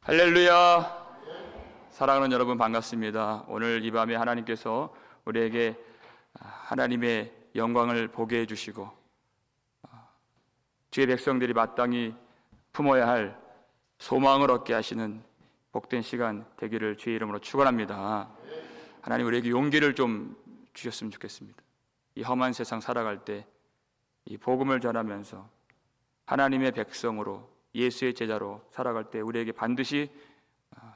할렐루야. 사랑하는 여러분 반갑습니다. 오늘 이 밤에 하나님께서 우리에게 하나님의 영광을 보게 해주시고 주의 백성들이 마땅히 품어야 할 소망을 얻게 하시는 복된 시간 되기를 주의 이름으로 축원합니다. 하나님 우리에게 용기를 좀 주셨으면 좋겠습니다. 이 험한 세상 살아갈 때 이 복음을 전하면서 하나님의 백성으로 예수의 제자로 살아갈 때 우리에게 반드시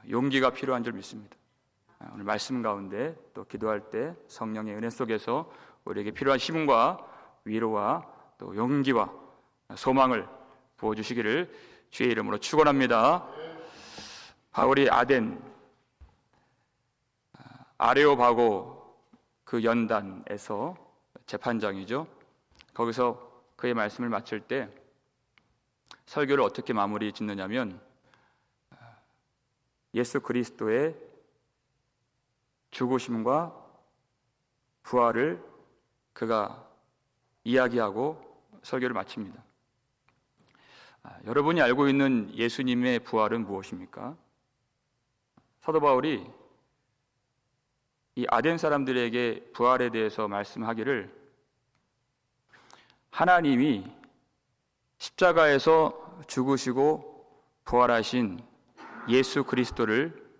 용기가 필요한 줄 믿습니다. 오늘 말씀 가운데 또 기도할 때 성령의 은혜 속에서 우리에게 필요한 힘과 위로와 또 용기와 소망을 부어주시기를 주의 이름으로 축원합니다. 바울이 아레오바고 그 연단에서 재판장이죠. 거기서 그의 말씀을 마칠 때 설교를 어떻게 마무리 짓느냐면 예수 그리스도의 죽으심과 부활을 그가 이야기하고 설교를 마칩니다. 여러분이 알고 있는 예수님의 부활은 무엇입니까? 사도 바울이 이 아덴 사람들에게 부활에 대해서 말씀하기를 하나님이 십자가에서 죽으시고 부활하신 예수 그리스도를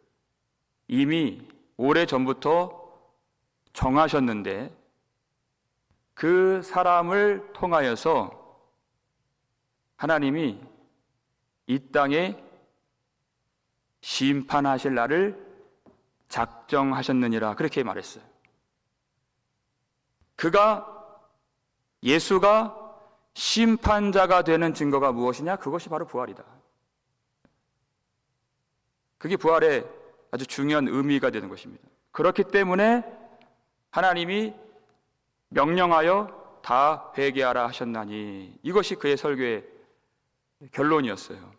이미 오래전부터 정하셨는데 그 사람을 통하여서 하나님이 이 땅에 심판하실 날을 작정하셨느니라 그렇게 말했어요. 예수가 심판자가 되는 증거가 무엇이냐? 그것이 바로 부활이다. 그게 부활의 아주 중요한 의미가 되는 것입니다. 그렇기 때문에 하나님이 명령하여 다 회개하라 하셨나니 이것이 그의 설교의 결론이었어요.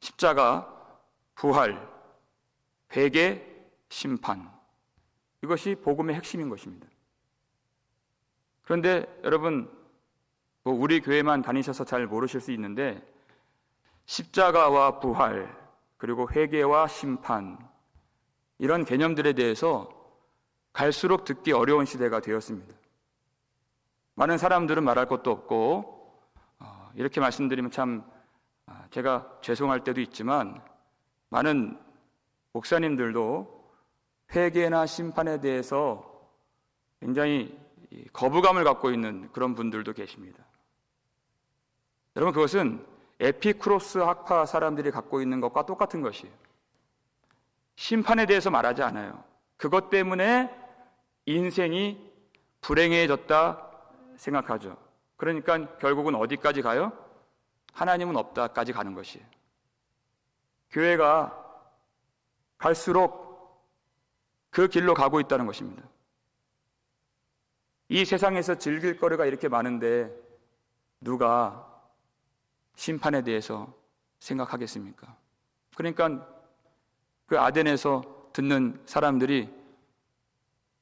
십자가, 부활, 회개, 심판 이것이 복음의 핵심인 것입니다. 그런데 여러분 우리 교회만 다니셔서 잘 모르실 수 있는데 십자가와 부활 그리고 회개와 심판 이런 개념들에 대해서 갈수록 듣기 어려운 시대가 되었습니다. 많은 사람들은 말할 것도 없고 이렇게 말씀드리면 참 제가 죄송할 때도 있지만 많은 목사님들도 회개나 심판에 대해서 굉장히 거부감을 갖고 있는 그런 분들도 계십니다. 여러분 그것은 에피쿠로스 학파 사람들이 갖고 있는 것과 똑같은 것이에요. 심판에 대해서 말하지 않아요. 그것 때문에 인생이 불행해졌다 생각하죠. 그러니까 결국은 어디까지 가요? 하나님은 없다까지 가는 것이에요. 교회가 갈수록 그 길로 가고 있다는 것입니다. 이 세상에서 즐길 거리가 이렇게 많은데 누가 심판에 대해서 생각하겠습니까? 그러니까 그 아덴에서 듣는 사람들이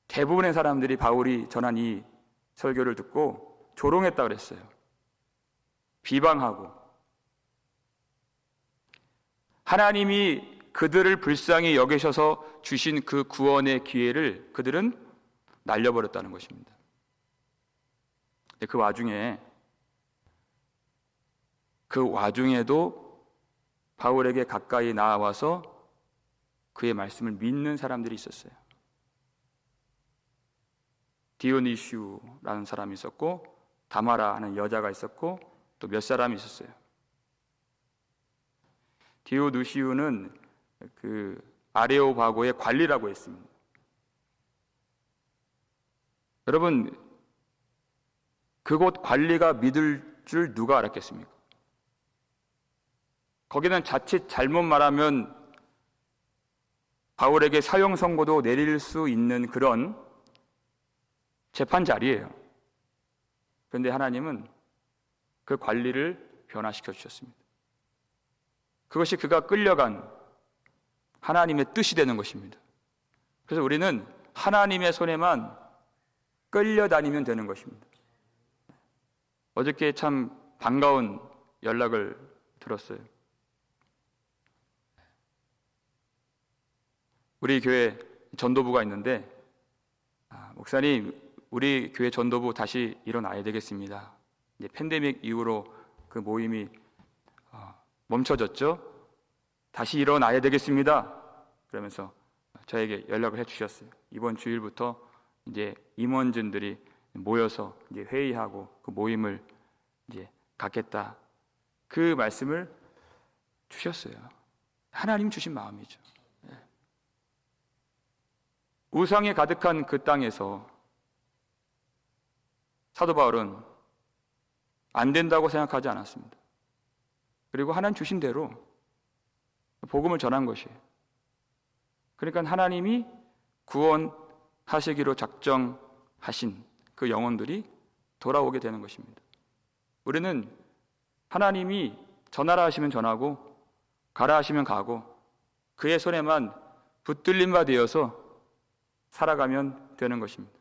대부분의 사람들이 바울이 전한 이 설교를 듣고 조롱했다고 그랬어요. 비방하고 하나님이 그들을 불쌍히 여기셔서 주신 그 구원의 기회를 그들은 날려버렸다는 것입니다. 그 와중에도 바울에게 가까이 나와서 그의 말씀을 믿는 사람들이 있었어요. 디오니시우라는 사람이 있었고 다마라 하는 여자가 있었고 또 몇 사람이 있었어요. 디오누시우는 그 아레오바고의 관리라고 했습니다. 여러분 그곳 관리가 믿을 줄 누가 알았겠습니까? 거기는 자칫 잘못 말하면 바울에게 사형 선고도 내릴 수 있는 그런 재판 자리예요. 그런데 하나님은 그 관리를 변화시켜 주셨습니다. 그것이 그가 끌려간 하나님의 뜻이 되는 것입니다. 그래서 우리는 하나님의 손에만 끌려다니면 되는 것입니다. 어저께 참 반가운 연락을 들었어요. 우리 교회 전도부가 있는데 목사님, 우리 교회 전도부 다시 일어나야 되겠습니다. 이제 팬데믹 이후로 그 모임이 멈춰졌죠. 다시 일어나야 되겠습니다. 그러면서 저에게 연락을 해주셨어요. 이번 주일부터 이제 임원진들이 모여서 이제 회의하고 그 모임을 이제 갖겠다. 그 말씀을 주셨어요. 하나님 주신 마음이죠. 우상이 가득한 그 땅에서 사도 바울은 안 된다고 생각하지 않았습니다. 그리고 하나님 주신 대로 복음을 전한 것이에요. 그러니까 하나님이 구원하시기로 작정하신 그 영혼들이 돌아오게 되는 것입니다. 우리는 하나님이 전하라 하시면 전하고 가라 하시면 가고 그의 손에만 붙들린 바 되어서 살아가면 되는 것입니다.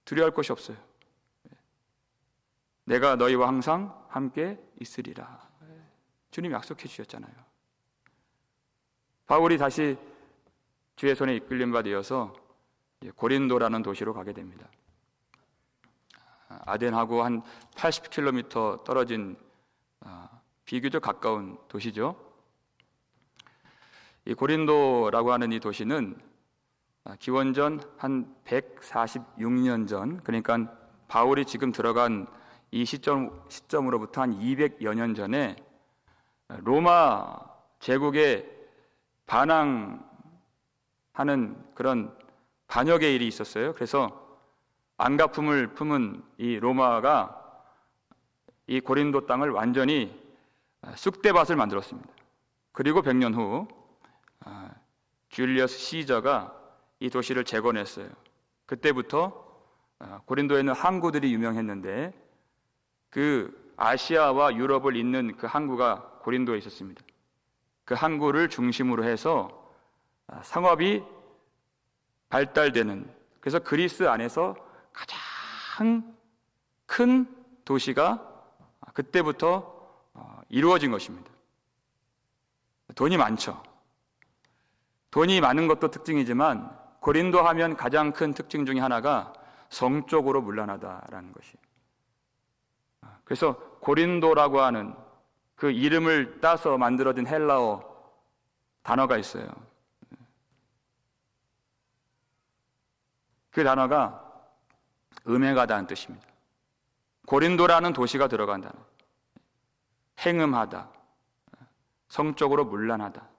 두려워할 것이 없어요. 내가 너희와 항상 함께 있으리라. 주님 약속해 주셨잖아요. 바울이 다시 주의 손에 이끌린 바 되어서 고린도라는 도시로 가게 됩니다. 아덴하고 한 80km 떨어진 비교적 가까운 도시죠. 이 고린도라고 하는 이 도시는 기원전 한 146년 전, 그러니까 바울이 지금 들어간 이 시점으로부터 한 200여 년 전에 로마 제국에 반항하는 그런 반역의 일이 있었어요. 그래서 안가품을 품은 이 로마가 이 고린도 땅을 완전히 쑥대밭을 만들었습니다. 그리고 100년 후 줄리어스 시저가 이 도시를 재건했어요. 그때부터 고린도에 있는 항구들이 유명했는데 그 아시아와 유럽을 잇는 그 항구가 고린도에 있었습니다. 그 항구를 중심으로 해서 상업이 발달되는, 그래서 그리스 안에서 가장 큰 도시가 그때부터 이루어진 것입니다. 돈이 많죠. 돈이 많은 것도 특징이지만 고린도 하면 가장 큰 특징 중에 하나가 성적으로 문란하다라는 것이. 그래서 고린도라고 하는 그 이름을 따서 만들어진 헬라어 단어가 있어요. 그 단어가 음행하다는 뜻입니다. 고린도라는 도시가 들어간 단어. 행음하다, 성적으로 문란하다.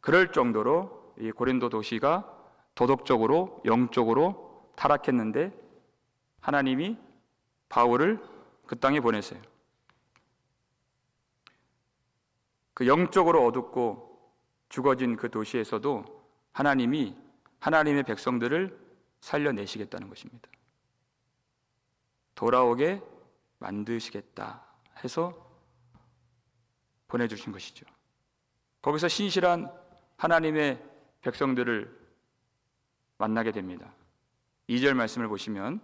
그럴 정도로 이 고린도 도시가 도덕적으로, 영적으로 타락했는데 하나님이 바울을 그 땅에 보내세요. 그 영적으로 어둡고 죽어진 그 도시에서도 하나님이 하나님의 백성들을 살려내시겠다는 것입니다. 돌아오게 만드시겠다 해서 보내주신 것이죠. 거기서 신실한 하나님의 백성들을 만나게 됩니다. 2절 말씀을 보시면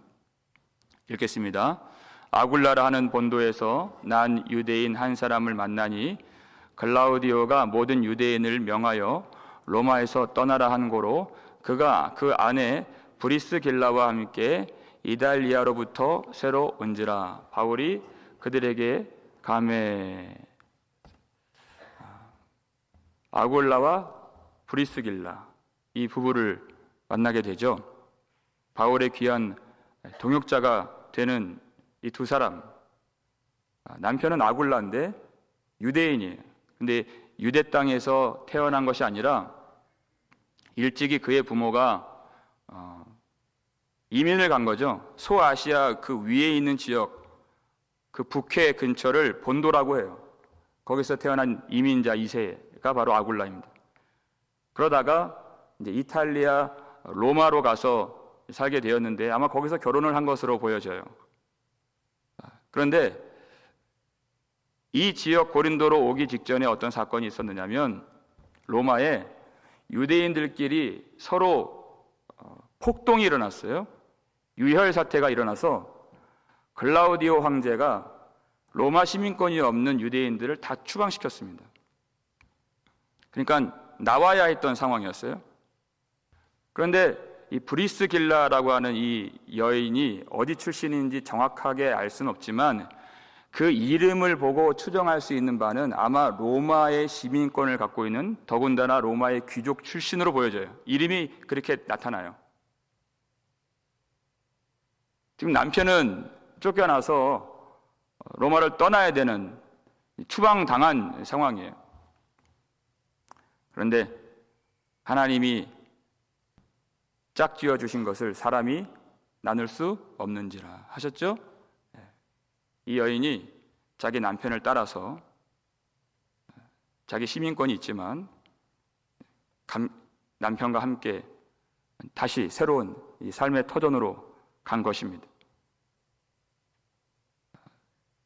읽겠습니다. 아굴라라 하는 본도에서 난 유대인 한 사람을 만나니 글라우디오가 모든 유대인을 명하여 로마에서 떠나라 한 고로 그가 그 안에 브리스길라와 함께 이달리아로부터 새로 온지라. 바울이 그들에게 가매. 아굴라와 브리스길라, 이 부부를 만나게 되죠. 바울의 귀한 동역자가 되는 이 두 사람, 남편은 아굴라인데 유대인이에요. 근데 유대 땅에서 태어난 것이 아니라 일찍이 그의 부모가 이민을 간 거죠. 소아시아 그 위에 있는 지역, 그 북해 근처를 본도라고 해요. 거기서 태어난 이민자 2세가 바로 아굴라입니다. 그러다가 이제 이탈리아 로마로 가서 살게 되었는데 아마 거기서 결혼을 한 것으로 보여져요. 그런데 이 지역 고린도로 오기 직전에 어떤 사건이 있었느냐면 로마에 유대인들끼리 서로 폭동이 일어났어요. 유혈 사태가 일어나서 글라우디오 황제가 로마 시민권이 없는 유대인들을 다 추방시켰습니다. 그러니까 나와야 했던 상황이었어요. 그런데 이 브리스길라라고 하는 이 여인이 어디 출신인지 정확하게 알 수는 없지만 그 이름을 보고 추정할 수 있는 바는 아마 로마의 시민권을 갖고 있는, 더군다나 로마의 귀족 출신으로 보여져요. 이름이 그렇게 나타나요. 지금 남편은 쫓겨나서 로마를 떠나야 되는 추방당한 상황이에요. 그런데 하나님이 짝지어 주신 것을 사람이 나눌 수 없는지라 하셨죠? 이 여인이 자기 남편을 따라서 자기 시민권이 있지만 남편과 함께 다시 새로운 이 삶의 터전으로 간 것입니다.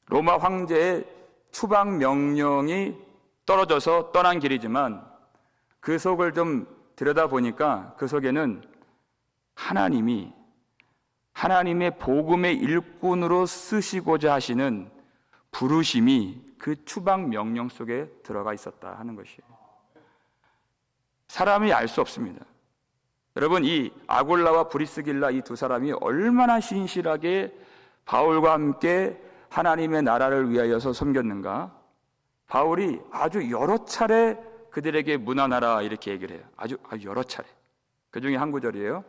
로마 황제의 추방 명령이 떨어져서 떠난 길이지만 그 속을 좀 들여다보니까 그 속에는 하나님의 복음의 일꾼으로 쓰시고자 하시는 부르심이 그 추방 명령 속에 들어가 있었다 하는 것이에요. 사람이 알 수 없습니다. 여러분, 이 아굴라와 브리스길라 이 두 사람이 얼마나 신실하게 바울과 함께 하나님의 나라를 위하여서 섬겼는가. 바울이 아주 여러 차례 그들에게 문안하라 이렇게 얘기를 해요. 아주 여러 차례. 그 중에 한 구절이에요.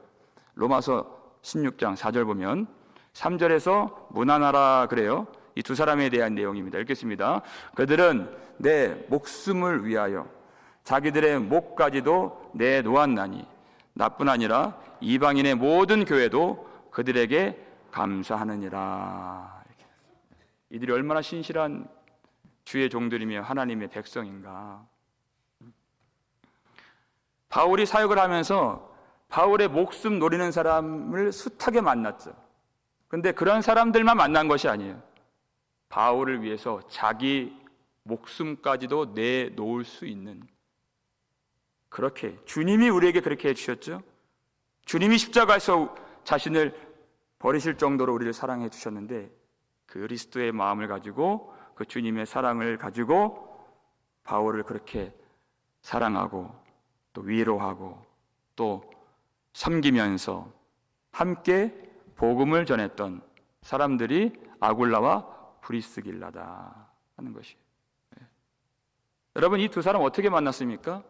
로마서 16장 4절 보면 3절에서 문안하라 그래요. 이 두 사람에 대한 내용입니다. 읽겠습니다. 그들은 내 목숨을 위하여 자기들의 목까지도 내놓았나니 나뿐 아니라 이방인의 모든 교회도 그들에게 감사하느니라. 이들이 얼마나 신실한 주의 종들이며 하나님의 백성인가. 바울이 사역을 하면서 바울의 목숨 노리는 사람을 숱하게 만났죠. 그런데 그런 사람들만 만난 것이 아니에요. 바울을 위해서 자기 목숨까지도 내놓을 수 있는, 그렇게 주님이 우리에게 그렇게 해주셨죠. 주님이 십자가에서 자신을 버리실 정도로 우리를 사랑해 주셨는데 그 그리스도의 마음을 가지고, 그 주님의 사랑을 가지고 바울을 그렇게 사랑하고 또 위로하고 또 섬기면서 함께 복음을 전했던 사람들이 아굴라와 브리스길라다 하는 것이에요. 여러분, 이 두 사람 어떻게 만났습니까?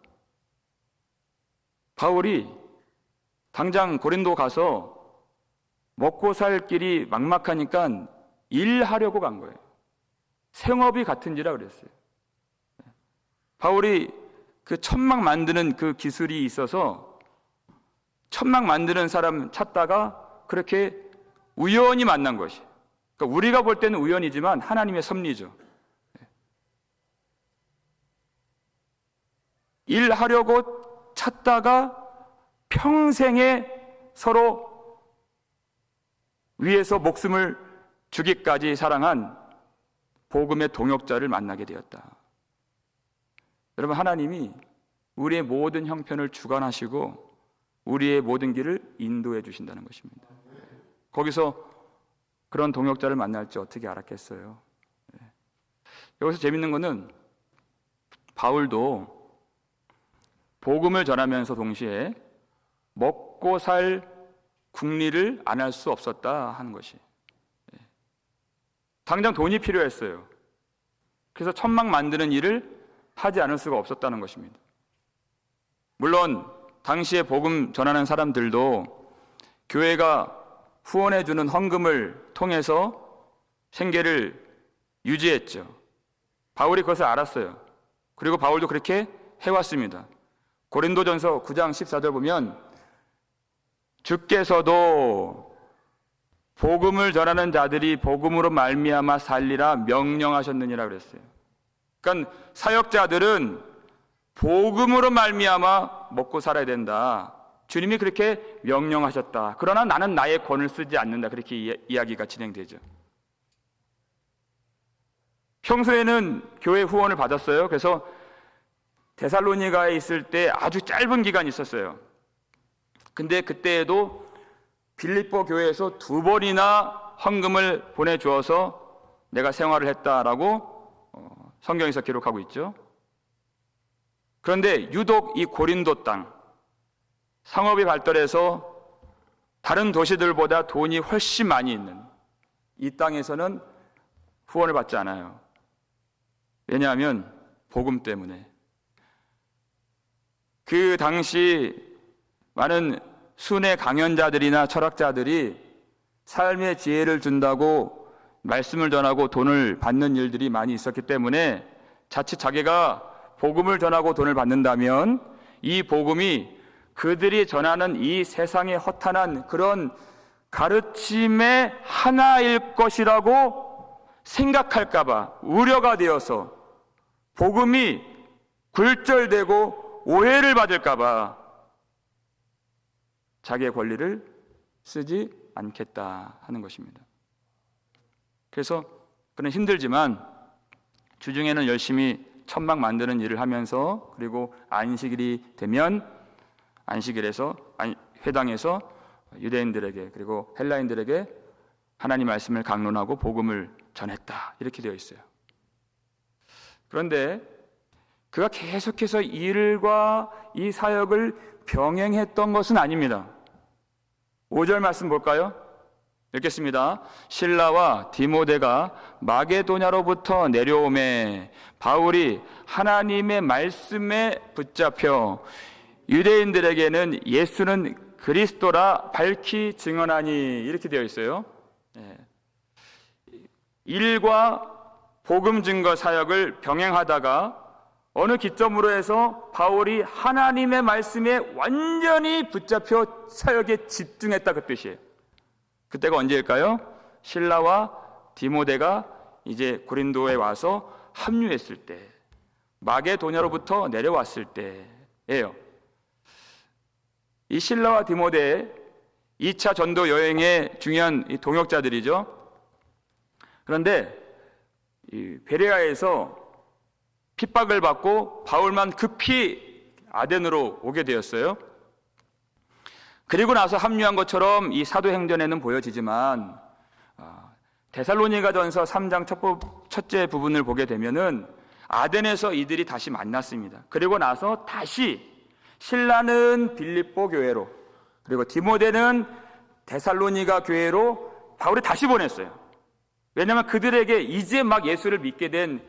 바울이 당장 고린도 가서 먹고 살 길이 막막하니까 일하려고 간 거예요. 생업이 같은지라 그랬어요. 바울이 그 천막 만드는 그 기술이 있어서 천막 만드는 사람 찾다가 그렇게 우연히 만난 것이. 그러니까 우리가 볼 때는 우연이지만 하나님의 섭리죠. 일하려고 찾다가 평생에 서로 위해서 목숨을 주기까지 사랑한 복음의 동역자를 만나게 되었다. 여러분, 하나님이 우리의 모든 형편을 주관하시고 우리의 모든 길을 인도해 주신다는 것입니다. 거기서 그런 동역자를 만날지 어떻게 알았겠어요? 여기서 재밌는 것은 바울도 복음을 전하면서 동시에 먹고 살 궁리를 안 할 수 없었다 하는 것이. 당장 돈이 필요했어요. 그래서 천막 만드는 일을 하지 않을 수가 없었다는 것입니다. 물론 당시에 복음 전하는 사람들도 교회가 후원해주는 헌금을 통해서 생계를 유지했죠. 바울이 그것을 알았어요. 그리고 바울도 그렇게 해왔습니다. 고린도전서 9장 14절 보면 주께서도 복음을 전하는 자들이 복음으로 말미암아 살리라 명령하셨느니라 그랬어요. 그러니까 사역자들은 복음으로 말미암아 먹고 살아야 된다. 주님이 그렇게 명령하셨다. 그러나 나는 나의 권을 쓰지 않는다. 그렇게 이야기가 진행되죠. 평소에는 교회 후원을 받았어요. 그래서 데살로니가에 있을 때 아주 짧은 기간 있었어요. 근데 그때에도 빌립보 교회에서 2번이나 헌금을 보내주어서 내가 생활을 했다라고 성경에서 기록하고 있죠. 그런데 유독 이 고린도 땅, 상업이 발달해서 다른 도시들보다 돈이 훨씬 많이 있는 이 땅에서는 후원을 받지 않아요. 왜냐하면 복음 때문에. 그 당시 많은 순회 강연자들이나 철학자들이 삶의 지혜를 준다고 말씀을 전하고 돈을 받는 일들이 많이 있었기 때문에 자칫 자기가 복음을 전하고 돈을 받는다면 이 복음이 그들이 전하는 이 세상의 허탄한 그런 가르침의 하나일 것이라고 생각할까봐 우려가 되어서 복음이 굴절되고 오해를 받을까봐 자기의 권리를 쓰지 않겠다 하는 것입니다. 그래서 그는 힘들지만 주중에는 열심히 천막 만드는 일을 하면서 그리고 안식일이 되면 안식일에서 회당에서 유대인들에게 그리고 헬라인들에게 하나님 말씀을 강론하고 복음을 전했다 이렇게 되어 있어요. 그런데 그가 계속해서 일과 이 사역을 병행했던 것은 아닙니다. 5절 말씀 볼까요? 읽겠습니다. 실라와 디모데가 마게도냐로부터 내려오매 바울이 하나님의 말씀에 붙잡혀 유대인들에게는 예수는 그리스도라 밝히 증언하니 이렇게 되어 있어요. 일과 복음 증거 사역을 병행하다가 어느 기점으로 해서 바울이 하나님의 말씀에 완전히 붙잡혀 사역에 집중했다 그 뜻이에요. 그때가 언제일까요? 실라와 디모데가 이제 고린도에 와서 합류했을 때, 마게도냐로부터 내려왔을 때예요. 이 실라와 디모데 2차 전도 여행의 중요한 동역자들이죠. 그런데 이 베레아에서 핍박을 받고 바울만 급히 아덴으로 오게 되었어요. 그리고 나서 합류한 것처럼 이 사도행전에는 보여지지만 데살로니가전서 3장 첫째 부분을 보게 되면은 아덴에서 이들이 다시 만났습니다. 그리고 나서 다시 실라는 빌립보 교회로 그리고 디모데는 데살로니가 교회로 바울이 다시 보냈어요. 왜냐하면 그들에게 이제 막 예수를 믿게 된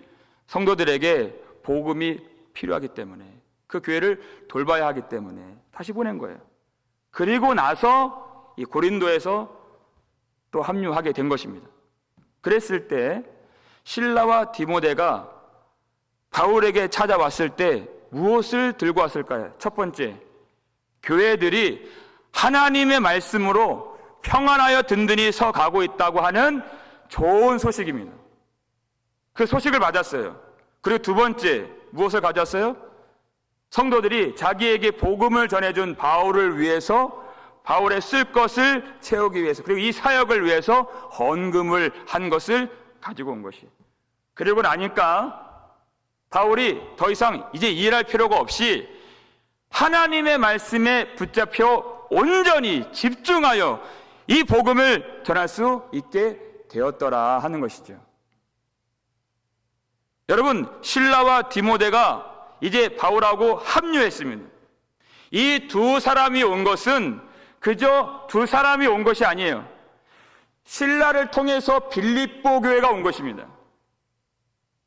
성도들에게 복음이 필요하기 때문에 그 교회를 돌봐야 하기 때문에 다시 보낸 거예요. 그리고 나서 이 고린도에서 또 합류하게 된 것입니다. 그랬을 때 실라와 디모데가 바울에게 찾아왔을 때 무엇을 들고 왔을까요? 첫 번째, 교회들이 하나님의 말씀으로 평안하여 든든히 서 가고 있다고 하는 좋은 소식입니다. 그 소식을 받았어요. 그리고 두 번째, 무엇을 가졌어요? 성도들이 자기에게 복음을 전해준 바울을 위해서 바울의 쓸 것을 채우기 위해서 그리고 이 사역을 위해서 헌금을 한 것을 가지고 온 것이. 그리고 나니까 바울이 더 이상 이제 일할 필요가 없이 하나님의 말씀에 붙잡혀 온전히 집중하여 이 복음을 전할 수 있게 되었더라 하는 것이죠. 여러분, 실라와 디모데가 이제 바울하고 합류했습니다. 이 두 사람이 온 것은 그저 두 사람이 온 것이 아니에요. 실라를 통해서 빌립보 교회가 온 것입니다.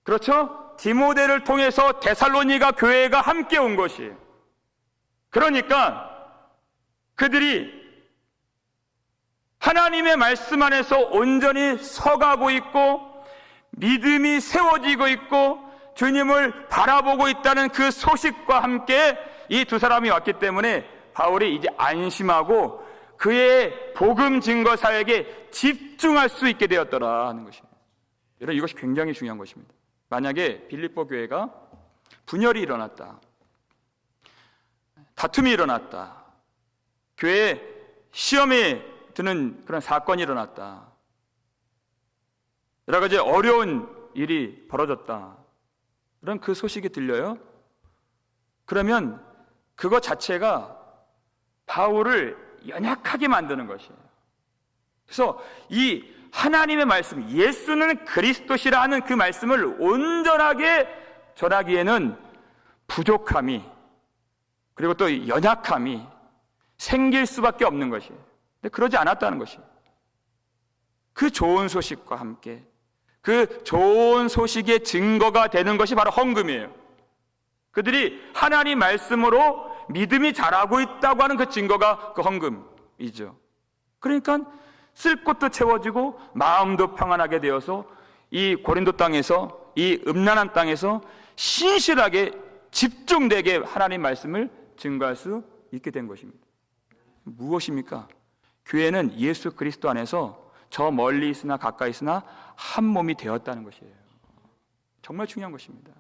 그렇죠? 디모데를 통해서 데살로니가 교회가 함께 온 것이에요. 그러니까 그들이 하나님의 말씀 안에서 온전히 서가고 있고 믿음이 세워지고 있고 주님을 바라보고 있다는 그 소식과 함께 이 두 사람이 왔기 때문에 바울이 이제 안심하고 그의 복음 증거 사역에 집중할 수 있게 되었더라 하는 것입니다. 여러분, 이것이 굉장히 중요한 것입니다. 만약에 빌립보 교회가 분열이 일어났다, 다툼이 일어났다, 교회에 시험에 드는 그런 사건이 일어났다, 여러 가지 어려운 일이 벌어졌다, 그런 그 소식이 들려요? 그러면 그것 자체가 바울을 연약하게 만드는 것이에요. 그래서 이 하나님의 말씀, 예수는 그리스도시라 하는 그 말씀을 온전하게 전하기에는 부족함이, 그리고 또 연약함이 생길 수밖에 없는 것이에요. 근데 그러지 않았다는 것이에요. 그 좋은 소식과 함께 그 좋은 소식의 증거가 되는 것이 바로 헌금이에요. 그들이 하나님 말씀으로 믿음이 자라고 있다고 하는 그 증거가 그 헌금이죠. 그러니까 쓸 것도 채워지고 마음도 평안하게 되어서 이 고린도 땅에서, 이 음란한 땅에서 신실하게 집중되게 하나님 말씀을 증거할 수 있게 된 것입니다. 무엇입니까? 교회는 예수 그리스도 안에서 저 멀리 있으나 가까이 있으나 한 몸이 되었다는 것이에요. 정말 중요한 것입니다.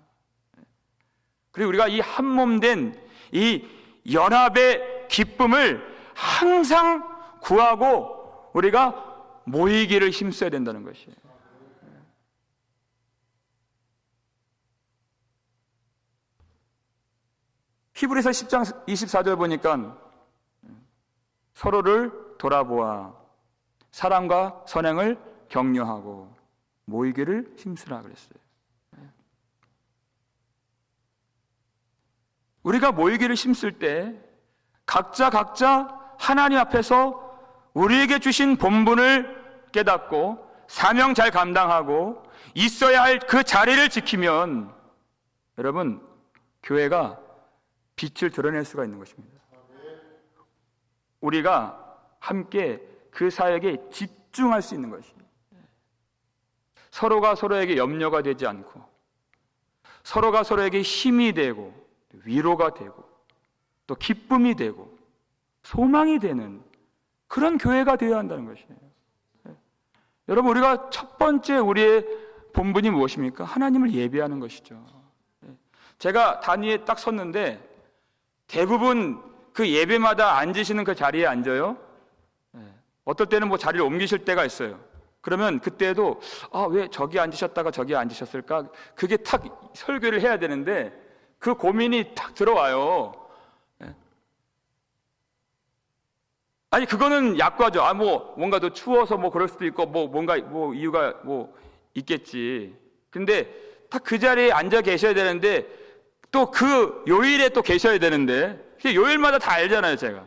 그리고 우리가 이 한 몸 된 이 연합의 기쁨을 항상 구하고 우리가 모이기를 힘써야 된다는 것이에요. 히브리서 10장 24절 보니까 서로를 돌아보아 사랑과 선행을 격려하고 모이기를 힘쓰라 그랬어요. 우리가 모이기를 힘쓸 때 각자 하나님 앞에서 우리에게 주신 본분을 깨닫고 사명 잘 감당하고 있어야 할 그 자리를 지키면 여러분, 교회가 빛을 드러낼 수가 있는 것입니다. 우리가 함께 그 사역에 집중할 수 있는 것입니다. 서로가 서로에게 염려가 되지 않고 서로가 서로에게 힘이 되고 위로가 되고 또 기쁨이 되고 소망이 되는 그런 교회가 되어야 한다는 것이에요. 여러분, 우리가 첫 번째 우리의 본분이 무엇입니까? 하나님을 예배하는 것이죠. 제가 단위에 딱 섰는데 대부분 그 예배마다 앉으시는 그 자리에 앉아요. 어떨 때는 뭐 자리를 옮기실 때가 있어요. 그러면 그때도 왜 저기 앉으셨다가 저기 앉으셨을까? 그게 탁 설교를 해야 되는데 그 고민이 탁 들어와요. 아니, 그거는 약과죠. 뭔가 더 추워서 그럴 수도 있고 뭔가 이유가 있겠지. 근데 딱 그 자리에 앉아 계셔야 되는데 또 그 요일에 또 계셔야 되는데 요일마다 다 알잖아요, 제가.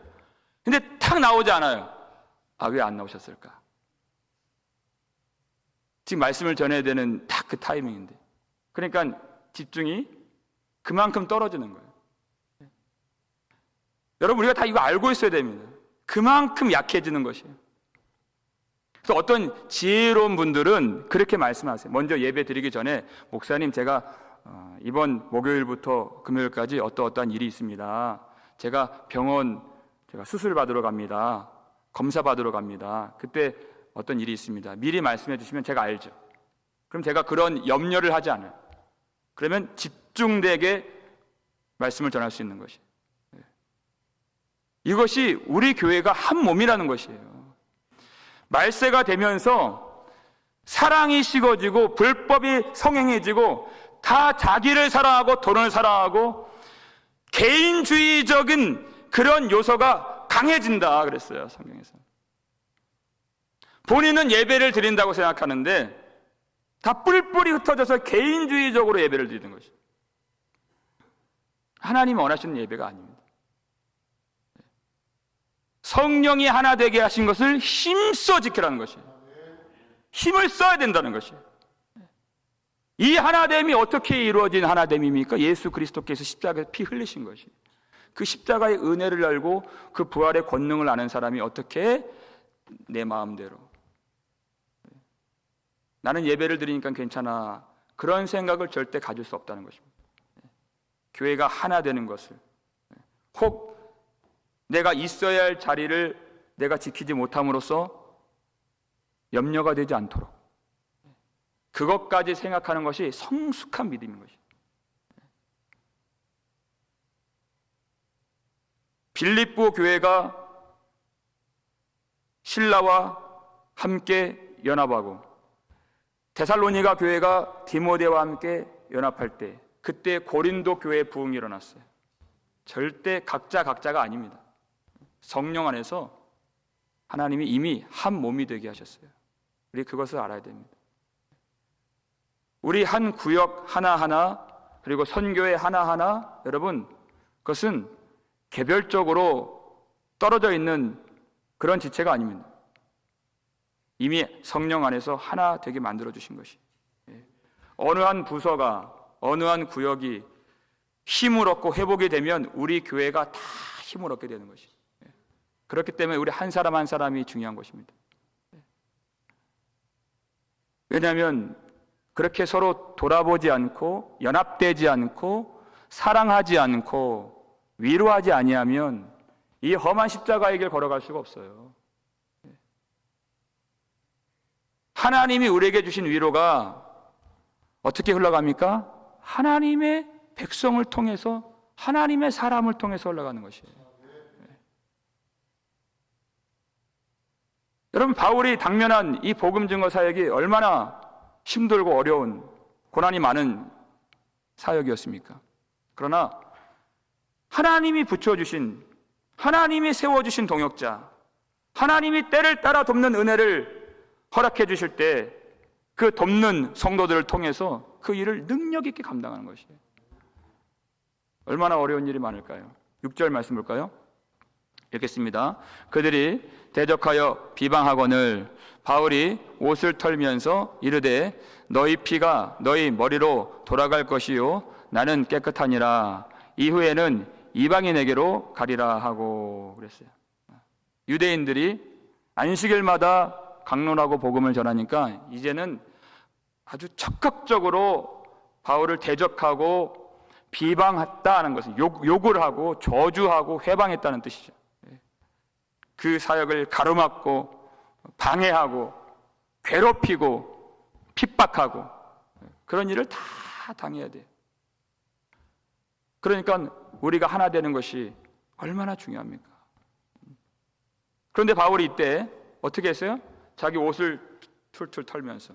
근데 탁 나오지 않아요. 왜 안 나오셨을까? 지금 말씀을 전해야 되는 딱 그 타이밍인데. 그러니까 집중이 그만큼 떨어지는 거예요. 여러분, 우리가 다 이거 알고 있어야 됩니다. 그만큼 약해지는 것이에요. 그래서 어떤 지혜로운 분들은 그렇게 말씀하세요. 먼저 예배 드리기 전에 목사님, 제가 이번 목요일부터 금요일까지 어떠한 일이 있습니다. 제가 병원 수술 받으러 갑니다. 검사 받으러 갑니다. 그때 어떤 일이 있습니다. 미리 말씀해 주시면 제가 알죠. 그럼 제가 그런 염려를 하지 않아요. 그러면 집중되게 말씀을 전할 수 있는 것이에요. 이것이 우리 교회가 한 몸이라는 것이에요. 말세가 되면서 사랑이 식어지고 불법이 성행해지고 다 자기를 사랑하고 돈을 사랑하고 개인주의적인 그런 요소가 강해진다 그랬어요, 성경에서. 본인은 예배를 드린다고 생각하는데 다 뿔뿔이 흩어져서 개인주의적으로 예배를 드리는 것이에요. 하나님이 원하시는 예배가 아닙니다. 성령이 하나 되게 하신 것을 힘써 지키라는 것이에요. 힘을 써야 된다는 것이에요. 이 하나됨이 어떻게 이루어진 하나됨입니까? 예수 그리스도께서 십자가에서 피 흘리신 것이에요. 그 십자가의 은혜를 알고 그 부활의 권능을 아는 사람이 어떻게 내 마음대로 나는 예배를 드리니까 괜찮아, 그런 생각을 절대 가질 수 없다는 것입니다. 교회가 하나 되는 것을, 혹 내가 있어야 할 자리를 내가 지키지 못함으로써 염려가 되지 않도록 그것까지 생각하는 것이 성숙한 믿음인 것입니다. 빌립보 교회가 신라와 함께 연합하고 데살로니가 교회가 디모데와 함께 연합할 때 그때 고린도 교회의 부흥이 일어났어요. 절대 각자가 아닙니다. 성령 안에서 하나님이 이미 한 몸이 되게 하셨어요. 우리 그것을 알아야 됩니다. 우리 한 구역 하나하나 그리고 선교회 하나하나, 여러분, 그것은 개별적으로 떨어져 있는 그런 지체가 아닙니다. 이미 성령 안에서 하나 되게 만들어 주신 것이, 어느 한 부서가, 어느 한 구역이 힘을 얻고 회복이 되면 우리 교회가 다 힘을 얻게 되는 것이, 그렇기 때문에 우리 한 사람 한 사람이 중요한 것입니다. 왜냐하면 그렇게 서로 돌아보지 않고 연합되지 않고 사랑하지 않고 위로하지 아니하면 이 험한 십자가의 길 걸어갈 수가 없어요. 하나님이 우리에게 주신 위로가 어떻게 흘러갑니까? 하나님의 백성을 통해서, 하나님의 사람을 통해서 흘러가는 것이에요. 여러분, 바울이 당면한 이 복음 증거 사역이 얼마나 힘들고 어려운, 고난이 많은 사역이었습니까? 그러나 하나님이 붙여주신, 하나님이 세워주신 동역자, 하나님이 때를 따라 돕는 은혜를 허락해 주실 때 그 돕는 성도들을 통해서 그 일을 능력 있게 감당하는 것이에요. 얼마나 어려운 일이 많을까요? 6절 말씀 볼까요? 읽겠습니다. 그들이 대적하여 비방하거늘 바울이 옷을 털면서 이르되 너희 피가 너희 머리로 돌아갈 것이요 나는 깨끗하니라. 이후에는 이방인에게로 가리라 하고 그랬어요. 유대인들이 안식일마다 강론하고 복음을 전하니까 이제는 아주 적극적으로 바울을 대적하고 비방했다는 것은 욕을 하고 저주하고 회방했다는 뜻이죠. 그 사역을 가로막고 방해하고 괴롭히고 핍박하고 그런 일을 다 당해야 돼요. 그러니까 우리가 하나 되는 것이 얼마나 중요합니까? 그런데 바울이 이때 어떻게 했어요? 자기 옷을 툴툴 털면서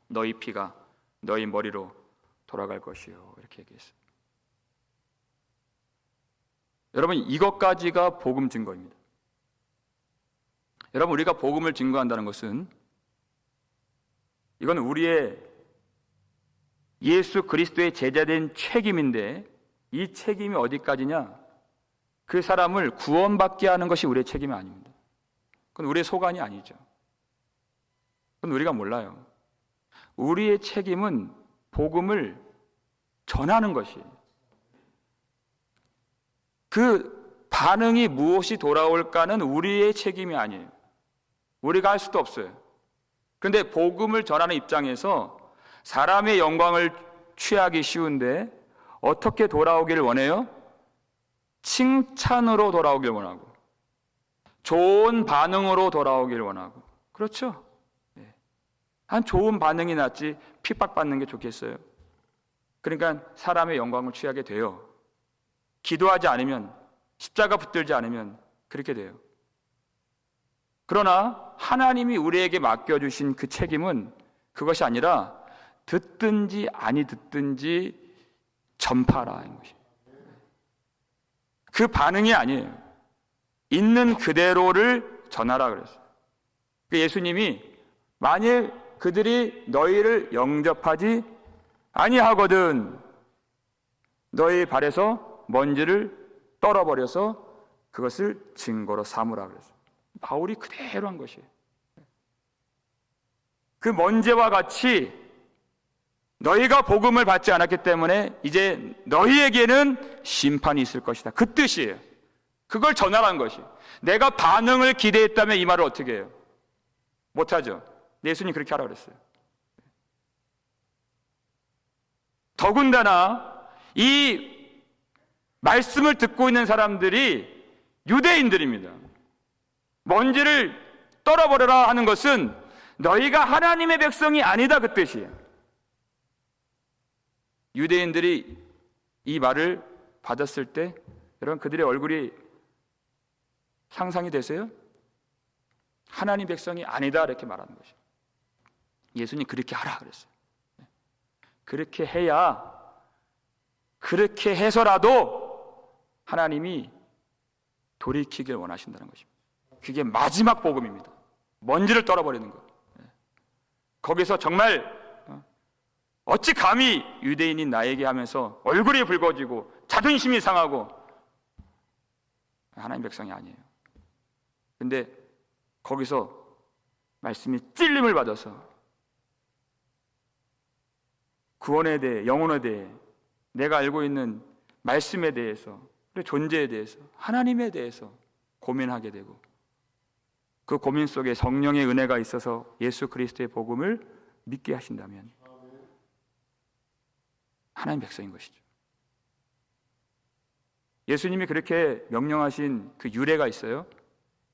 너희 피가 너희 머리로 돌아갈 것이요 이렇게 얘기했어요. 여러분, 이것까지가 복음 증거입니다. 여러분, 우리가 복음을 증거한다는 것은 이건 우리의 예수 그리스도의 제자된 책임인데, 이 책임이 어디까지냐? 그 사람을 구원받게 하는 것이 우리의 책임이 아닙니다. 그건 우리의 소관이 아니죠. 그건 우리가 몰라요. 우리의 책임은 복음을 전하는 것이에요. 그 반응이 무엇이 돌아올까는 우리의 책임이 아니에요. 우리가 할 수도 없어요. 그런데 복음을 전하는 입장에서 사람의 영광을 취하기 쉬운데 어떻게 돌아오기를 원해요? 칭찬으로 돌아오길 원하고 좋은 반응으로 돌아오길 원하고. 그렇죠? 한 좋은 반응이 낫지 핍박받는 게 좋겠어요? 그러니까 사람의 영광을 취하게 돼요. 기도하지 않으면, 십자가 붙들지 않으면 그렇게 돼요. 그러나 하나님이 우리에게 맡겨주신 그 책임은 그것이 아니라 듣든지 아니 듣든지 전파라는 것이에요. 그 반응이 아니에요. 있는 그대로를 전하라 그랬어요. 예수님이 만일 그들이 너희를 영접하지 아니하거든 너희 발에서 먼지를 떨어버려서 그것을 증거로 삼으라 그랬어요. 바울이 그대로 한 것이에요. 그 먼지와 같이 너희가 복음을 받지 않았기 때문에 이제 너희에게는 심판이 있을 것이다. 그 뜻이에요. 그걸 전하라는 것이. 내가 반응을 기대했다면 이 말을 어떻게 해요? 못하죠. 예수님 그렇게 하라고 그랬어요. 더군다나 이 말씀을 듣고 있는 사람들이 유대인들입니다. 먼지를 떨어버려라 하는 것은 너희가 하나님의 백성이 아니다 그 뜻이에요. 유대인들이 이 말을 받았을 때 여러분 그들의 얼굴이 상상이 되세요? 하나님 백성이 아니다 이렇게 말하는 것이에요. 예수님 그렇게 하라 그랬어요. 그렇게 해야, 그렇게 해서라도 하나님이 돌이키길 원하신다는 것입니다. 그게 마지막 복음입니다. 먼지를 떨어버리는 것. 거기서 정말 어찌 감히 유대인인 나에게 하면서 얼굴이 붉어지고 자존심이 상하고. 하나님 백성이 아니에요. 근데 거기서 말씀이 찔림을 받아서 구원에 대해, 영혼에 대해, 내가 알고 있는 말씀에 대해서, 존재에 대해서, 하나님에 대해서 고민하게 되고, 그 고민 속에 성령의 은혜가 있어서 예수 그리스도의 복음을 믿게 하신다면 하나님 백성인 것이죠. 예수님이 그렇게 명령하신 그 유래가 있어요.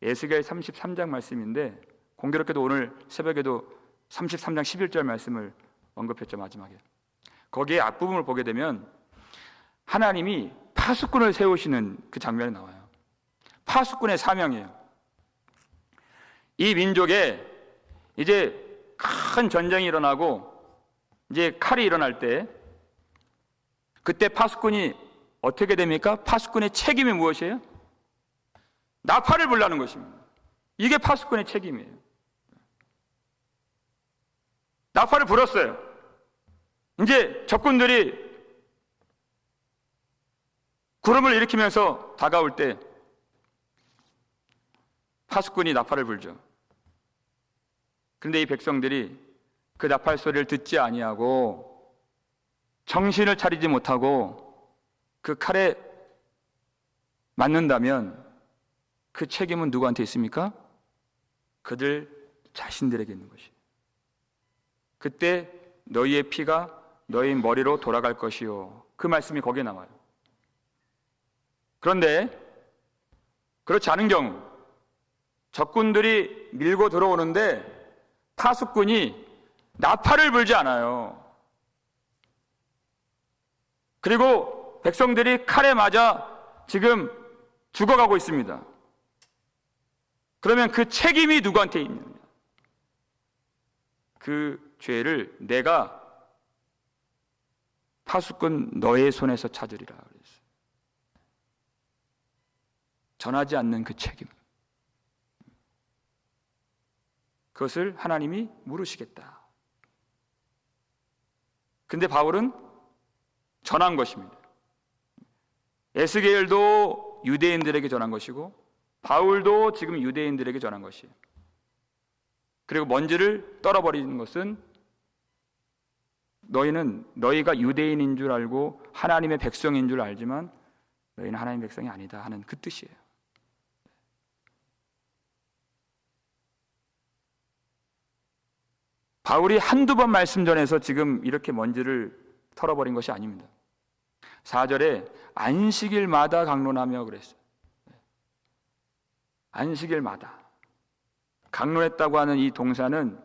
에스겔 33장 말씀인데, 공교롭게도 오늘 새벽에도 33장 11절 말씀을 언급했죠, 마지막에. 거기에 앞부분을 보게 되면 하나님이 파수꾼을 세우시는 그 장면이 나와요. 파수꾼의 사명이에요. 이 민족에 이제 큰 전쟁이 일어나고 이제 칼이 일어날 때, 그때 파수꾼이 어떻게 됩니까? 파수꾼의 책임이 무엇이에요? 나팔을 불라는 것입니다. 이게 파수꾼의 책임이에요. 나팔을 불었어요. 이제 적군들이 구름을 일으키면서 다가올 때 파수꾼이 나팔을 불죠. 그런데 이 백성들이 그 나팔 소리를 듣지 아니하고 정신을 차리지 못하고 그 칼에 맞는다면 그 책임은 누구한테 있습니까? 그들 자신들에게 있는 것이에요. 그때 너희의 피가 너희 머리로 돌아갈 것이요. 그 말씀이 거기에 나와요. 그런데 그렇지 않은 경우, 적군들이 밀고 들어오는데 파수꾼이 나팔을 불지 않아요. 그리고 백성들이 칼에 맞아 지금 죽어가고 있습니다. 그러면 그 책임이 누구한테 있느냐? 그 죄를 내가 파수꾼 너의 손에서 찾으리라 그랬어요. 전하지 않는 그 책임, 그것을 하나님이 물으시겠다. 근데 바울은 전한 것입니다. 에스겔도 유대인들에게 전한 것이고 바울도 지금 유대인들에게 전한 것이에요. 그리고 먼지를 떨어버리는 것은 너희는 너희가 유대인인 줄 알고 하나님의 백성인 줄 알지만 너희는 하나님의 백성이 아니다 하는 그 뜻이에요. 바울이 한두 번 말씀 전해서 지금 이렇게 먼지를 털어버린 것이 아닙니다. 4절에 안식일마다 강론하며 그랬어요. 안식일마다 강론했다고 하는 이 동사는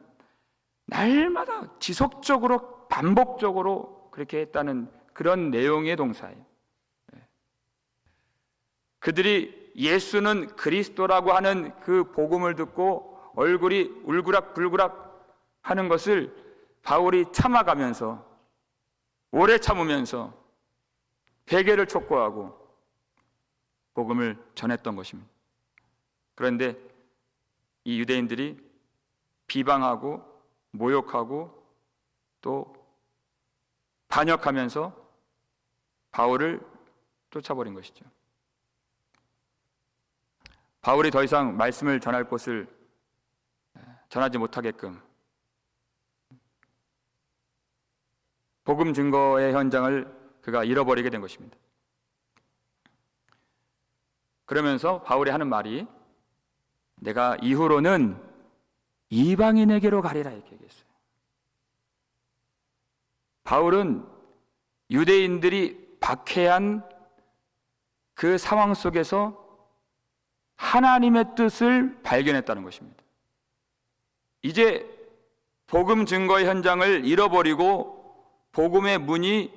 날마다 지속적으로 반복적으로 그렇게 했다는 그런 내용의 동사예요. 그들이 예수는 그리스도라고 하는 그 복음을 듣고 얼굴이 울그락불그락 하는 것을 바울이 참아가면서 오래 참으면서 회개를 촉구하고 복음을 전했던 것입니다. 그런데 이 유대인들이 비방하고 모욕하고 또 반역하면서 바울을 쫓아버린 것이죠. 바울이 더 이상 말씀을 전할 곳을 전하지 못하게끔 복음 증거의 현장을 그가 잃어버리게 된 것입니다. 그러면서 바울이 하는 말이 내가 이후로는 이방인에게로 가리라 이렇게 얘기했어요. 바울은 유대인들이 박해한 그 상황 속에서 하나님의 뜻을 발견했다는 것입니다. 이제 복음 증거의 현장을 잃어버리고 복음의 문이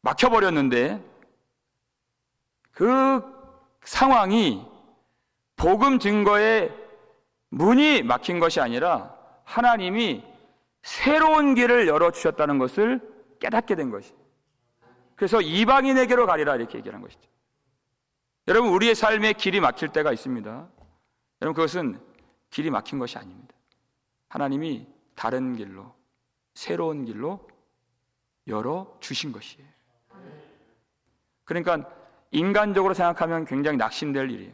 막혀버렸는데 그 상황이 복음 증거의 문이 막힌 것이 아니라 하나님이 새로운 길을 열어주셨다는 것을 깨닫게 된 것이에요. 그래서 이방인에게로 가리라 이렇게 얘기를 한 것이죠. 여러분, 우리의 삶에 길이 막힐 때가 있습니다. 여러분, 그것은 길이 막힌 것이 아닙니다. 하나님이 다른 길로, 새로운 길로 열어주신 것이에요. 그러니까 인간적으로 생각하면 굉장히 낙심될 일이에요.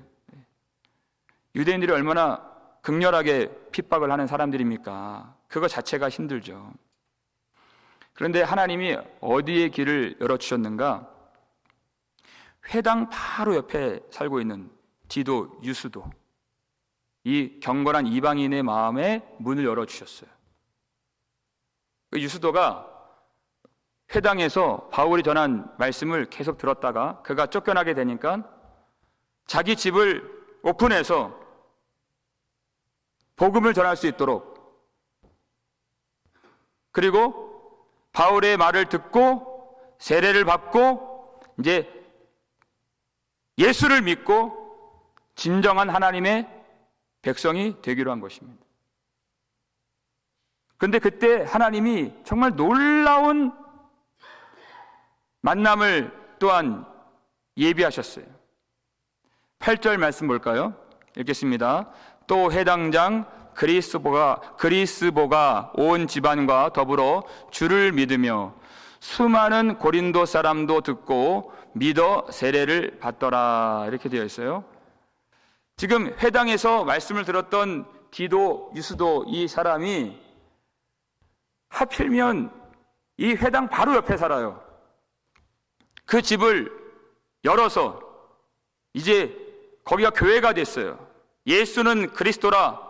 유대인들이 얼마나 극렬하게 핍박을 하는 사람들입니까? 그거 자체가 힘들죠. 그런데 하나님이 어디에 길을 열어주셨는가? 회당 바로 옆에 살고 있는 디도, 유스도, 이 경건한 이방인의 마음에 문을 열어주셨어요. 그 유스도가 회당에서 바울이 전한 말씀을 계속 들었다가 그가 쫓겨나게 되니까 자기 집을 오픈해서 복음을 전할 수 있도록, 그리고 바울의 말을 듣고 세례를 받고 이제 예수를 믿고 진정한 하나님의 백성이 되기로 한 것입니다. 그런데 그때 하나님이 정말 놀라운 만남을 또한 예비하셨어요. 8절 말씀 볼까요? 읽겠습니다. 또 해당장 그리스보가 온 집안과 더불어 주를 믿으며 수많은 고린도 사람도 듣고 믿어 세례를 받더라. 이렇게 되어 있어요. 지금 회당에서 말씀을 들었던 디도, 유스도 이 사람이 하필이면 이 회당 바로 옆에 살아요. 그 집을 열어서 이제 거기가 교회가 됐어요. 예수는 그리스도라,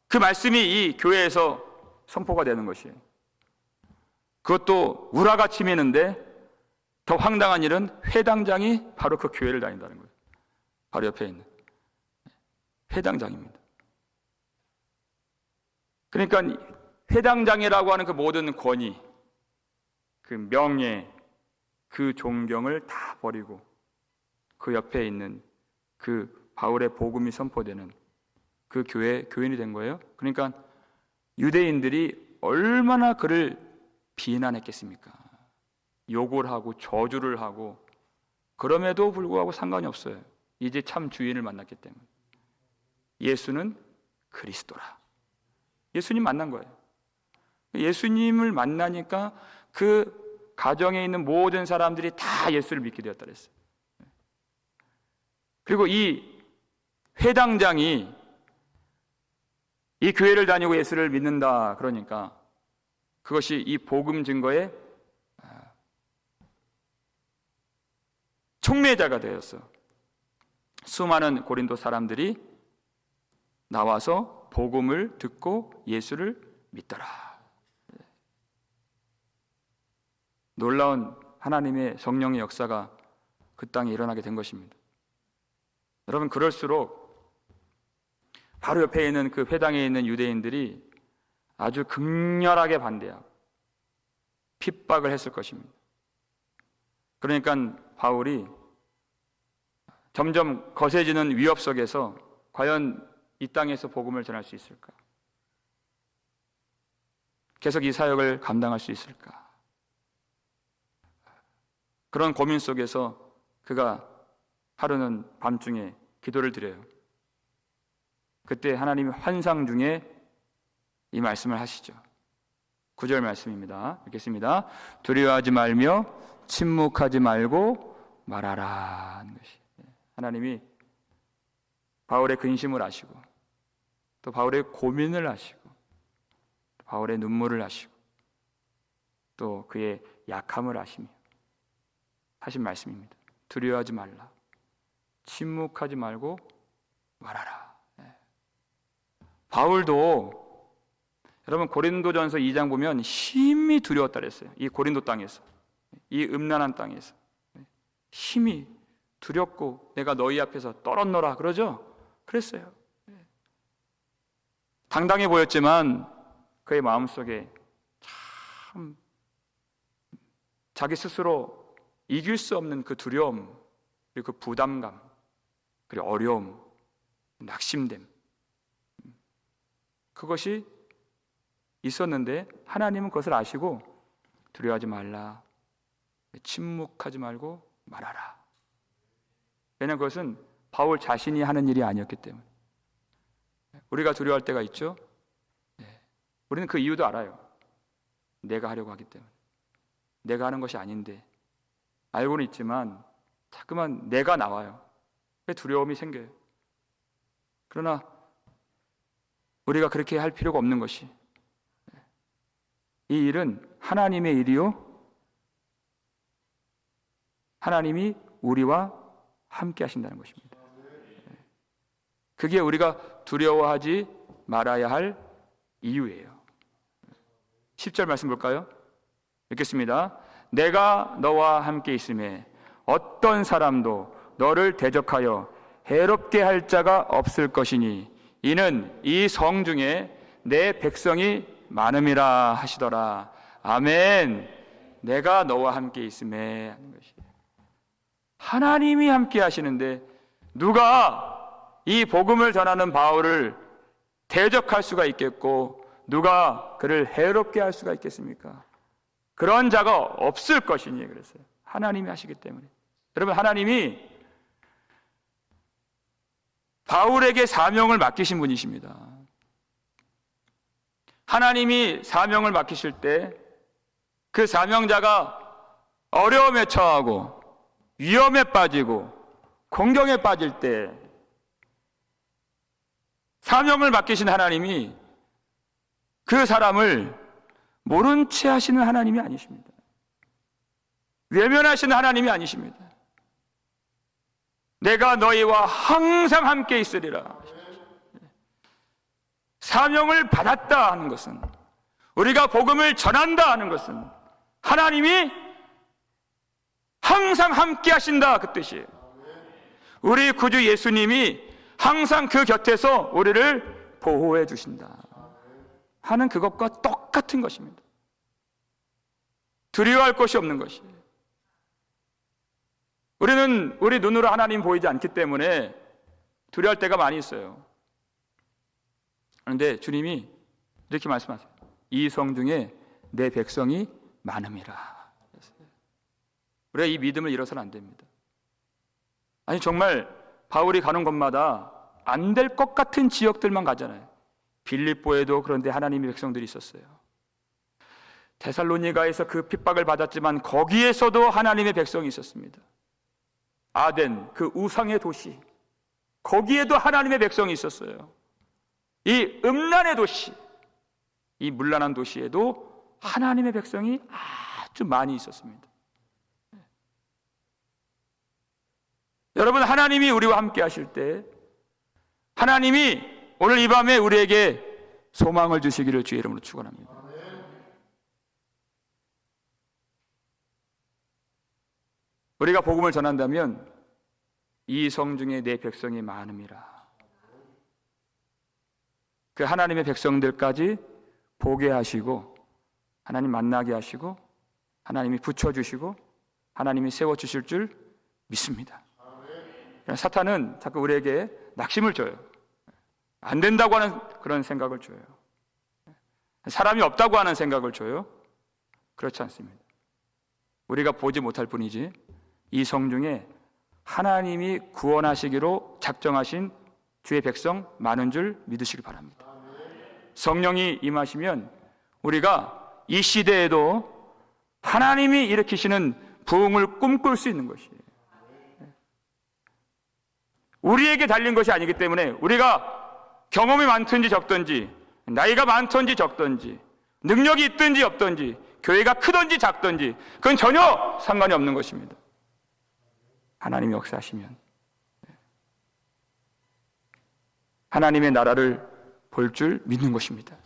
그 말씀이 이 교회에서 선포가 되는 것이에요. 그것도 우라가 치미는데 더 황당한 일은 회당장이 바로 그 교회를 다닌다는 거예요. 바로 옆에 있는 회당장입니다. 그러니까 회당장이라고 하는 그 모든 권위, 그 명예, 그 존경을 다 버리고 그 옆에 있는 그 바울의 복음이 선포되는 그 교인이 된 거예요. 그러니까 유대인들이 얼마나 그를 비난했겠습니까? 욕을 하고 저주를 하고, 그럼에도 불구하고 상관이 없어요. 이제 참 주인을 만났기 때문에. 예수는 그리스도라. 예수님 만난 거예요. 예수님을 만나니까 그 가정에 있는 모든 사람들이 다 예수를 믿게 되었다 그랬어요. 그리고 이 회당장이 이 교회를 다니고 예수를 믿는다 그러니까 그것이 이 복음 증거의 촉매자가 되었어. 수많은 고린도 사람들이 나와서 복음을 듣고 예수를 믿더라. 놀라운 하나님의 성령의 역사가 그 땅에 일어나게 된 것입니다. 여러분, 그럴수록 바로 옆에 있는 그 회당에 있는 유대인들이 아주 극렬하게 반대하고 핍박을 했을 것입니다. 그러니까 바울이 점점 거세지는 위협 속에서 과연 이 땅에서 복음을 전할 수 있을까? 계속 이 사역을 감당할 수 있을까? 그런 고민 속에서 그가 하루는 밤중에 기도를 드려요. 그때 하나님이 환상 중에 이 말씀을 하시죠. 9절 말씀입니다. 읽겠습니다. 두려워하지 말며 침묵하지 말고 말하라 하는 것이, 하나님이 바울의 근심을 아시고 또 바울의 고민을 아시고 바울의 눈물을 아시고 또 그의 약함을 아시며 하신 말씀입니다. 두려워하지 말라, 침묵하지 말고 말하라. 바울도 여러분 고린도전서 2장 보면 심히 두려웠다 그랬어요. 이 고린도 땅에서, 이 음란한 땅에서 심히 두렵고 내가 너희 앞에서 떨었노라 그러죠? 그랬어요. 당당해 보였지만 그의 마음속에 참 자기 스스로 이길 수 없는 그 두려움, 그리고 그 부담감, 그리고 어려움, 낙심됨, 그것이 있었는데 하나님은 그것을 아시고 두려워하지 말라, 침묵하지 말고 말하라. 왜냐하면 그것은 바울 자신이 하는 일이 아니었기 때문에. 우리가 두려워할 때가 있죠. 우리는 그 이유도 알아요. 내가 하려고 하기 때문에. 내가 하는 것이 아닌데 알고는 있지만 자꾸만 내가 나와요. 두려움이 생겨요. 그러나 우리가 그렇게 할 필요가 없는 것이, 이 일은 하나님의 일이요 하나님이 우리와 함께 하신다는 것입니다. 그게 우리가 두려워하지 말아야 할 이유예요. 10절 말씀 볼까요? 읽겠습니다. 내가 너와 함께 있음에 어떤 사람도 너를 대적하여 해롭게 할 자가 없을 것이니 이는 이 성 중에 내 백성이 많음이라 하시더라. 아멘. 내가 너와 함께 있음에 하는 것이, 하나님이 함께 하시는데 누가 이 복음을 전하는 바울을 대적할 수가 있겠고 누가 그를 해롭게 할 수가 있겠습니까? 그런 자가 없을 것이니 그랬어요. 하나님이 하시기 때문에. 여러분, 하나님이 바울에게 사명을 맡기신 분이십니다. 하나님이 사명을 맡기실 때 그 사명자가 어려움에 처하고 위험에 빠지고 공경에 빠질 때 사명을 맡기신 하나님이 그 사람을 모른 채 하시는 하나님이 아니십니다. 외면하시는 하나님이 아니십니다. 내가 너희와 항상 함께 있으리라. 사명을 받았다 하는 것은, 우리가 복음을 전한다 하는 것은 하나님이 항상 함께 하신다 그 뜻이에요. 우리 구주 예수님이 항상 그 곁에서 우리를 보호해 주신다 하는 그것과 똑같은 것입니다. 두려워할 것이 없는 것이에요. 우리는 우리 눈으로 하나님 보이지 않기 때문에 두려워할 때가 많이 있어요. 그런데 주님이 이렇게 말씀하세요. 이 성 중에 내 백성이 많음이라. 우리가 이 믿음을 잃어서는 안 됩니다. 아니, 정말 바울이 가는 곳마다 안 될 것 같은 지역들만 가잖아요. 빌립보에도 그런데 하나님의 백성들이 있었어요. 데살로니가에서 그 핍박을 받았지만 거기에서도 하나님의 백성이 있었습니다. 아덴, 그 우상의 도시, 거기에도 하나님의 백성이 있었어요. 이 음란의 도시, 이 문란한 도시에도 하나님의 백성이 아주 많이 있었습니다. 여러분, 하나님이 우리와 함께 하실 때 하나님이 오늘 이 밤에 우리에게 소망을 주시기를 주의 이름으로 축원합니다. 우리가 복음을 전한다면 이 성 중에 내 백성이 많음이라. 그 하나님의 백성들까지 보게 하시고 하나님 만나게 하시고 하나님이 붙여주시고 하나님이 세워주실 줄 믿습니다. 사탄은 자꾸 우리에게 낙심을 줘요. 안 된다고 하는 그런 생각을 줘요. 사람이 없다고 하는 생각을 줘요. 그렇지 않습니다. 우리가 보지 못할 뿐이지 이 성 중에 하나님이 구원하시기로 작정하신 주의 백성 많은 줄 믿으시기 바랍니다. 성령이 임하시면 우리가 이 시대에도 하나님이 일으키시는 부흥을 꿈꿀 수 있는 것이에요. 우리에게 달린 것이 아니기 때문에 우리가 경험이 많든지 적든지 나이가 많든지 적든지 능력이 있든지 없든지 교회가 크든지 작든지 그건 전혀 상관이 없는 것입니다. 하나님이 역사하시면 하나님의 나라를 볼 줄 믿는 것입니다.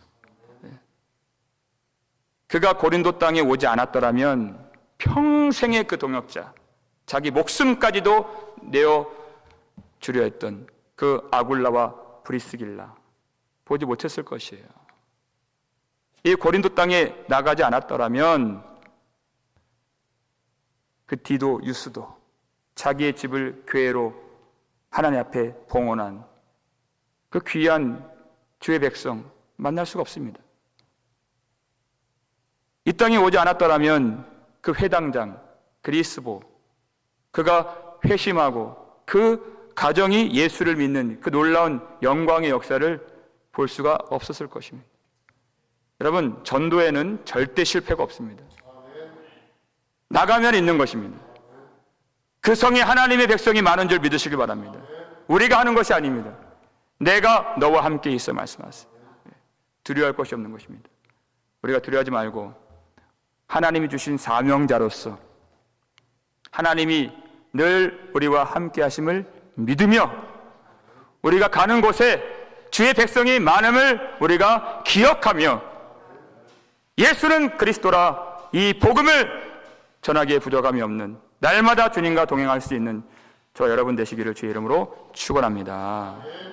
그가 고린도 땅에 오지 않았더라면 평생의 그 동역자, 자기 목숨까지도 내어 주려 했던 그 아굴라와 브리스길라 보지 못했을 것이에요. 이 고린도 땅에 나가지 않았더라면 그 디도 유스도 자기의 집을 교회로 하나님 앞에 봉헌한 그 귀한 주의 백성 만날 수가 없습니다. 이 땅에 오지 않았더라면 그 회당장 그리스보, 그가 회심하고 그 가정이 예수를 믿는 그 놀라운 영광의 역사를 볼 수가 없었을 것입니다. 여러분, 전도에는 절대 실패가 없습니다. 나가면 있는 것입니다. 그 성에 하나님의 백성이 많은 줄 믿으시기 바랍니다. 우리가 하는 것이 아닙니다. 내가 너와 함께 있어 말씀하세요. 두려워할 것이 없는 것입니다. 우리가 두려워하지 말고 하나님이 주신 사명자로서 하나님이 늘 우리와 함께 하심을 믿으며 우리가 가는 곳에 주의 백성이 많음을 우리가 기억하며 예수는 그리스도라 이 복음을 전하기에 부족함이 없는 날마다 주님과 동행할 수 있는 저 여러분 되시기를 주의 이름으로 축원합니다.